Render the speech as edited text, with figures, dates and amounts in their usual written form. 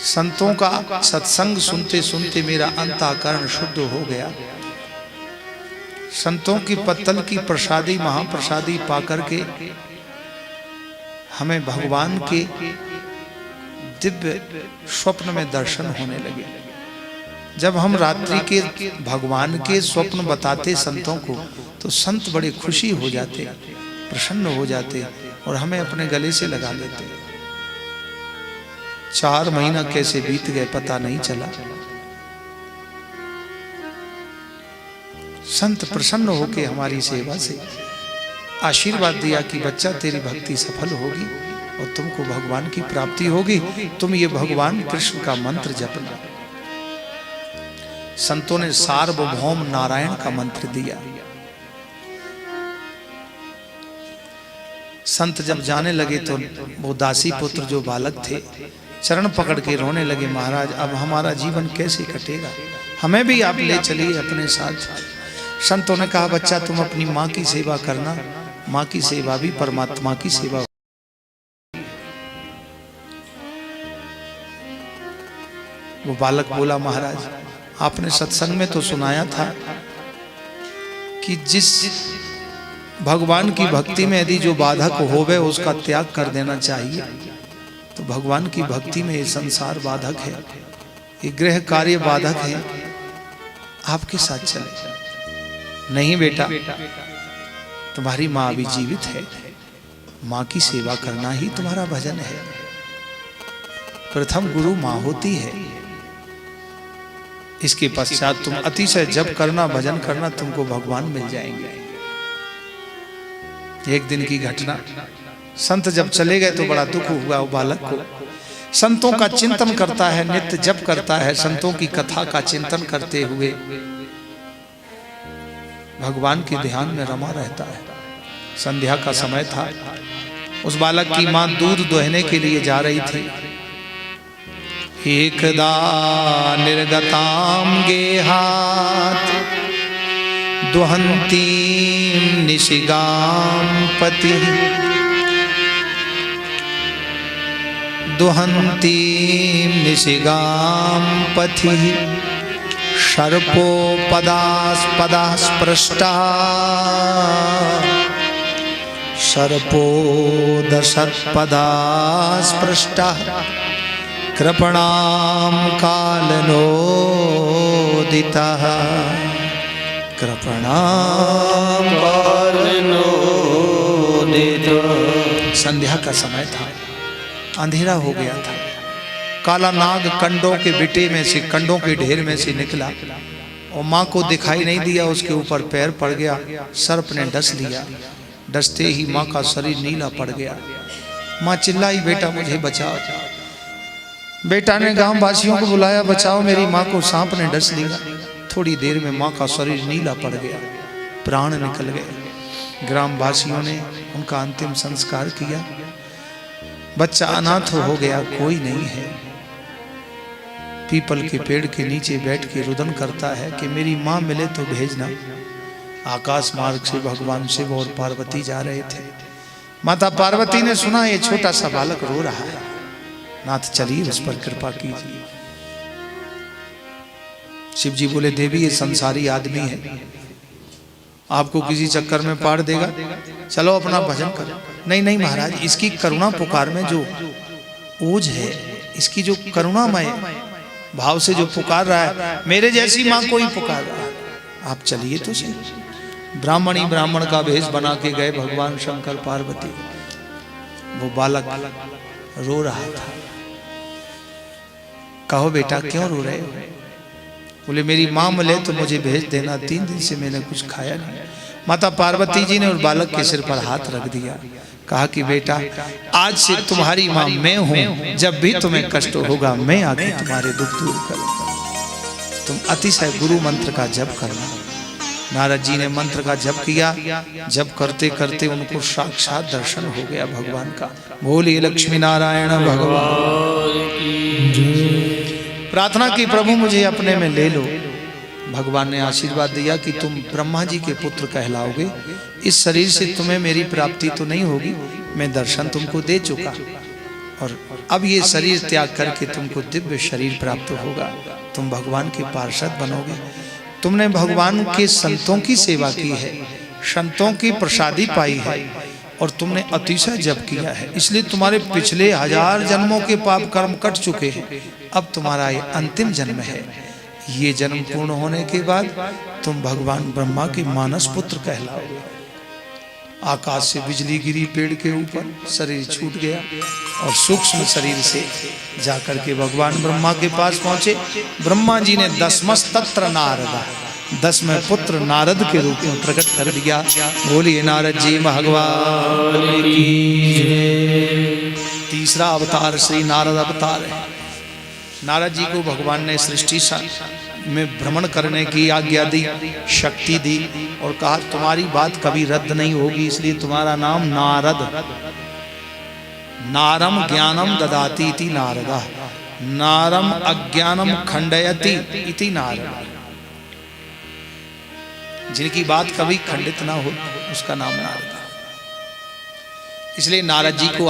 संतों का सत्संग सुनते सुनते मेरा अंतःकरण शुद्ध हो गया। संतों की पत्तल की प्रसादी महाप्रसादी पाकर के हमें भगवान के दिव्य स्वप्न में दर्शन होने लगे। जब हम रात्रि के भगवान के स्वप्न बताते संतों को तो संत बड़े खुशी हो जाते, प्रसन्न हो जाते और हमें अपने गले से लगा लेते। 4 महीना कैसे बीत गए पता नहीं चला। संत प्रसन्न होकर हमारी सेवा से आशीर्वाद दिया कि बच्चा तेरी भक्ति सफल होगी और तुमको भगवान की प्राप्ति होगी, तुम ये भगवान कृष्ण का मंत्र जपना। संतों ने सार्वभौम नारायण का मंत्र दिया। संत जब जाने लगे तो वो दासी पुत्र जो बालक थे चरण पकड़ के रोने लगे, महाराज अब हमारा जीवन कैसे कटेगा, हमें भी आप ले चलिए अपने साथ। संतों ने कहा बच्चा तुम अपनी माँ की सेवा करना, माँ की सेवा भी परमात्मा की सेवा। वो बालक बोला महाराज आपने सत्संग में तो सुनाया था कि जिस भगवान की भक्ति में यदि जो बाधक होवे उसका त्याग कर देना चाहिए। तो भगवान की भक्ति में ये संसार बाधक है, ये गृह कार्य बाधक है, आपके साथ चले। नहीं बेटा तुम्हारी माँ अभी जीवित है, माँ की सेवा करना ही तुम्हारा भजन है। प्रथम गुरु माँ होती है, इसके पश्चात तुम अतिशय जप करना भजन करना, तुमको भगवान मिल जाएंगे। एक दिन की घटना, संत जब चले गए तो बड़ा दुख हुआ वो बालक को। संतों का चिंतन करता है, नित्य जप करता है, संतों की कथा का चिंतन करते हुए भगवान के ध्यान में रमा रहता है। संध्या का समय था, उस बालक की मां दूध दोहने के लिए जा रही थी। एकदा निर्गताम गेहात दुहंतीम निशिगाम पति, दुहंतीम निशिगाम पथि सर्पो पदास्पदा स्पृष्टा, सर्पो दशत्पदा स्पृष्टा कृपणाम कालनोदितः, कृपणाम कालनोदितः। संध्या का समय था, अंधेरा हो गया था। काला नाग कंडों के बिटे में से, कंडों के ढेर में से निकला और माँ को दिखाई नहीं दिया, उसके ऊपर पैर पड़ गया, सर्प ने डस लिया। डसते ही माँ का शरीर नीला पड़ गया। माँ चिल्लाई बेटा मुझे बचाओ। बेटा ने गांव वासियों को बुलाया, बचाओ मेरी माँ को सांप ने डस लिया। थोड़ी देर में माँ का शरीर नीला पड़ गया, प्राण निकल गए। ग्राम वासियों ने उनका अंतिम संस्कार किया। बच्चा अनाथ हो गया, कोई नहीं है। पीपल के पेड़ के नीचे बैठ के रुदन करता है कि मेरी माँ मिले तो भेजना। आकाश मार्ग से भगवान शिव और पार्वती जा रहे थे। माता पार्वती ने सुना ये छोटा सा बालक रो रहा है, नाथ चलिए उस पर कृपा कीजिए। शिव जी बोले देवी ये संसारी आदमी है, आपको किसी चक्कर में पाड़ देगा, चलो अपना भजन करो। नहीं नहीं महाराज, इसकी करुणा पुकार में जो ओज है, इसकी जो करुणामय भाव से जो पुकार रहा है, मेरे जैसी माँ को ही पुकार रहा है, आप चलिए तो सही। ब्राह्मणी ब्राह्मण का भेष बना के गए भगवान शंकर पार्वती। वो बालक रो रहा था। कहो बेटा क्यों रो रहे हो? बोले मेरी माँ मिले तो मुझे भेज देना, 3 दिन से मैंने कुछ खाया नहीं। माता पार्वती जी ने उस बालक के सिर पर हाथ रख दिया, कहा कि बेटा आज से तुम्हारी माँ मैं हूं, जब भी तुम्हें कष्ट होगा मैं आके तुम्हारे दुख दूर करूंगा। तुम अतिशय गुरु मंत्र का जप करना। नारद जी ने मंत्र का जप किया। जप करते करते उनको साक्षात दर्शन हो गया भगवान का। बोलिए लक्ष्मी नारायण भगवान की। प्रार्थना की प्रभु मुझे अपने में ले लो। भगवान ने आशीर्वाद दिया कि तुम ब्रह्मा जी के पुत्र कहलाओगे। इस शरीर से तुम्हें मेरी प्राप्ति तो नहीं होगी, मैं दर्शन तुमको दे चुका और अब ये शरीर त्याग करके तुमको दिव्य शरीर प्राप्त होगा, तुम भगवान के पार्षद बनोगे। तुमने भगवान के संतों की सेवा की है, संतों की प्रसादी पाई है और तुमने अतिशय जप किया है, इसलिए तुम्हारे पिछले 1000 जन्मों के पाप कर्म कट चुके हैं। अब तुम्हारा ये अंतिम जन्म है। ये जन्म पूर्ण होने के बाद तुम भगवान ब्रह्मा के मानस पुत्र कहलाओगे। आकाश से बिजली गिरी पेड़ के ऊपर, शरीर छूट गया और सूक्ष्म शरीर से जाकर के भगवान ब्रह्मा के पास पहुंचे। ब्रह्मा जी ने 10मस्तत्र नारदा, 10वें पुत्र नारद के रूप में प्रकट कर दिया। बोलिए नारद जी भगवान की जय। तीसरा अवतार श्री नारद अवतार है। नारद जी को भगवान ने सृष्टि में भ्रमण करने की आज्ञा दी, शक्ति दी और कहा तुम्हारी बात कभी रद्द नहीं होगी, इसलिए तुम्हारा नाम नारद। नारम ज्ञानम ददाति इति नारदा, नारम अज्ञानम खंडयति इति नारदा। जिनकी बात कभी खंडित ना हो उसका नाम नारद। इसलिए नारद जी को